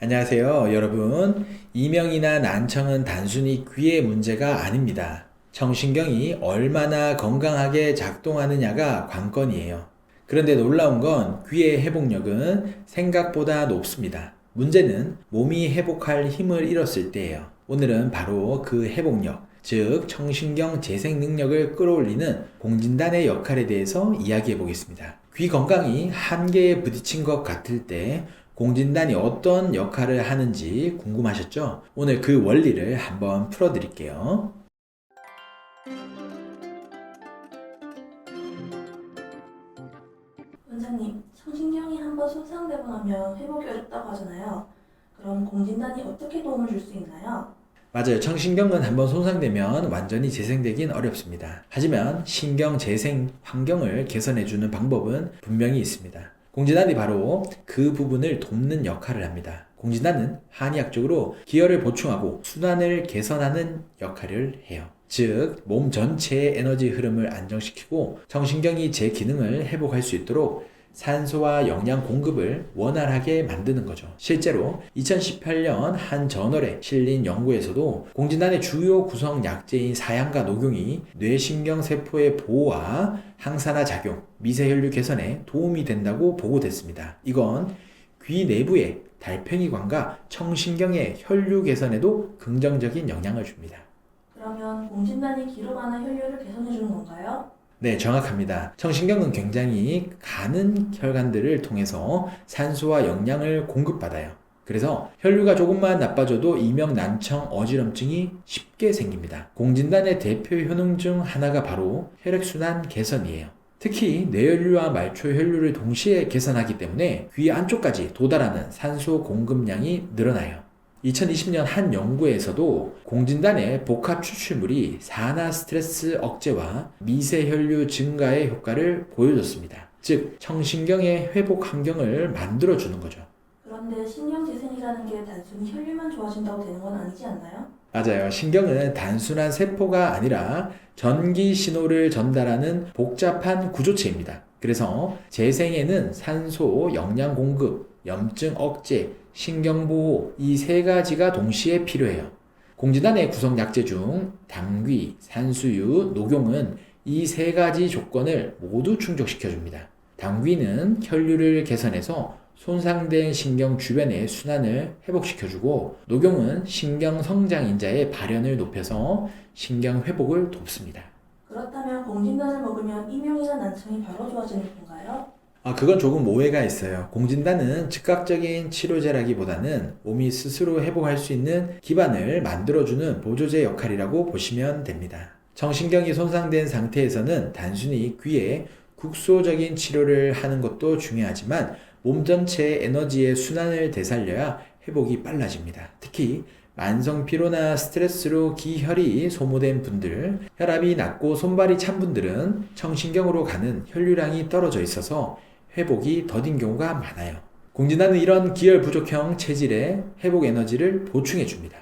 안녕하세요, 여러분. 이명이나 난청은 단순히 귀의 문제가 아닙니다. 청신경이 얼마나 건강하게 작동하느냐가 관건이에요. 그런데 놀라운 건 귀의 회복력은 생각보다 높습니다. 문제는 몸이 회복할 힘을 잃었을 때예요. 오늘은 바로 그 회복력, 즉 청신경 재생 능력을 끌어올리는 공진단의 역할에 대해서 이야기해 보겠습니다. 귀 건강이 한계에 부딪힌 것 같을 때 공진단이 어떤 역할을 하는지 궁금하셨죠? 오늘 그 원리를 한번 풀어드릴게요. 원장님, 청신경이 한번 손상되고 나면 회복이 어렵다고 하잖아요. 그럼 공진단이 어떻게 도움을 줄 수 있나요? 맞아요. 청신경은 한번 손상되면 완전히 재생되긴 어렵습니다. 하지만 신경 재생 환경을 개선해주는 방법은 분명히 있습니다. 공진단이 바로 그 부분을 돕는 역할을 합니다. 공진단은 한의학적으로 기혈을 보충하고 순환을 개선하는 역할을 해요. 즉, 몸 전체의 에너지 흐름을 안정시키고 청신경이 제 기능을 회복할 수 있도록 산소와 영양 공급을 원활하게 만드는 거죠. 실제로 2018년 한 저널에 실린 연구에서도 공진단의 주요 구성 약재인 사양과 녹용이 뇌신경세포의 보호와 항산화 작용, 미세혈류 개선에 도움이 된다고 보고됐습니다. 이건 귀 내부의 달팽이관과 청신경의 혈류 개선에도 긍정적인 영향을 줍니다. 그러면 공진단이 기로 가는 혈류를 개선해 주는 건가요? 네, 정확합니다. 청신경은 굉장히 가는 혈관들을 통해서 산소와 영양을 공급받아요. 그래서 혈류가 조금만 나빠져도 이명 난청 어지럼증이 쉽게 생깁니다. 공진단의 대표 효능 중 하나가 바로 혈액순환 개선이에요. 특히 뇌혈류와 말초혈류를 동시에 개선하기 때문에 귀 안쪽까지 도달하는 산소 공급량이 늘어나요. 2020년 한 연구에서도 공진단의 복합 추출물이 산화 스트레스 억제와 미세혈류 증가의 효과를 보여줬습니다. 즉, 청신경의 회복 환경을 만들어주는 거죠. 그런데 신경재생이라는 게 단순히 혈류만 좋아진다고 되는 건 아니지 않나요? 맞아요. 신경은 단순한 세포가 아니라 전기 신호를 전달하는 복잡한 구조체입니다. 그래서 재생에는 산소, 영양 공급, 염증 억제, 신경보호 이 세 가지가 동시에 필요해요. 공진단의 구성 약재 중 당귀, 산수유, 녹용은 이 세 가지 조건을 모두 충족시켜줍니다. 당귀는 혈류를 개선해서 손상된 신경 주변의 순환을 회복시켜주고, 녹용은 신경 성장인자의 발현을 높여서 신경 회복을 돕습니다. 그렇다면 공진단을 먹으면 이명이나 난청이 바로 좋아지는 건가요? 그건 조금 오해가 있어요. 공진단은 즉각적인 치료제라기보다는 몸이 스스로 회복할 수 있는 기반을 만들어주는 보조제 역할이라고 보시면 됩니다. 청신경이 손상된 상태에서는 단순히 귀에 국소적인 치료를 하는 것도 중요하지만 몸 전체의 에너지의 순환을 되살려야 회복이 빨라집니다. 특히 만성 피로나 스트레스로 기혈이 소모된 분들, 혈압이 낮고 손발이 찬 분들은 청신경으로 가는 혈류량이 떨어져 있어서 회복이 더딘 경우가 많아요. 공진단은 이런 기혈 부족형 체질에 회복 에너지를 보충해 줍니다.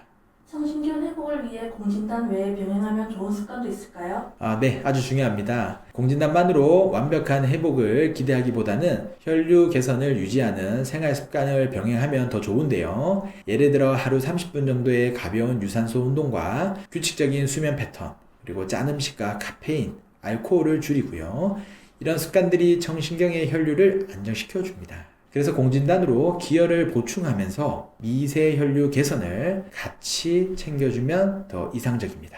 청신경 회복을 위해 공진단 외에 병행하면 좋은 습관도 있을까요? 네, 아주 중요합니다. 공진단만으로 완벽한 회복을 기대하기보다는 혈류 개선을 유지하는 생활 습관을 병행하면 더 좋은데요. 예를 들어 하루 30분 정도의 가벼운 유산소 운동과 규칙적인 수면 패턴, 그리고 짠 음식과 카페인, 알코올을 줄이고요. 이런 습관들이 청신경의 혈류를 안정시켜 줍니다. 그래서 공진단으로 기혈을 보충하면서 미세혈류 개선을 같이 챙겨주면 더 이상적입니다.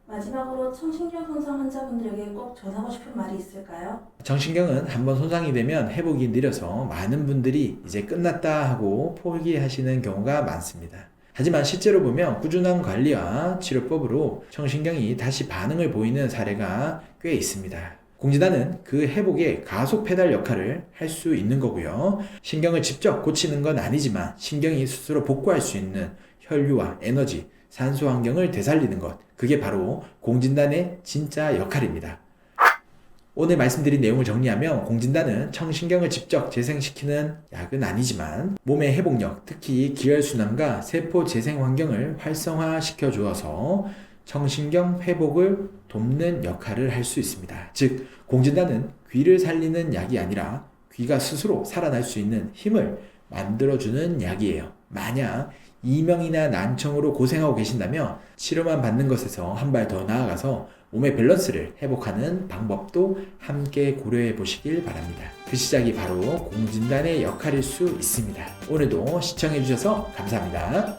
마지막으로 청신경 손상 환자분들에게 꼭 전하고 싶은 말이 있을까요? 청신경은 한번 손상이 되면 회복이 느려서 많은 분들이 이제 끝났다 하고 포기하시는 경우가 많습니다. 하지만 실제로 보면 꾸준한 관리와 치료법으로 청신경이 다시 반응을 보이는 사례가 꽤 있습니다. 공진단은 그 회복의 가속 페달 역할을 할 수 있는 거고요. 신경을 직접 고치는 건 아니지만 신경이 스스로 복구할 수 있는 혈류와 에너지, 산소 환경을 되살리는 것, 그게 바로 공진단의 진짜 역할입니다. 오늘 말씀드린 내용을 정리하면 공진단은 청신경을 직접 재생시키는 약은 아니지만 몸의 회복력, 특히 기혈순환과 세포 재생 환경을 활성화시켜 주어서 청신경 회복을 돕는 역할을 할 수 있습니다. 즉, 공진단은 귀를 살리는 약이 아니라 귀가 스스로 살아날 수 있는 힘을 만들어주는 약이에요. 만약 이명이나 난청으로 고생하고 계신다면 치료만 받는 것에서 한 발 더 나아가서 몸의 밸런스를 회복하는 방법도 함께 고려해 보시길 바랍니다. 그 시작이 바로 공진단의 역할일 수 있습니다. 오늘도 시청해 주셔서 감사합니다.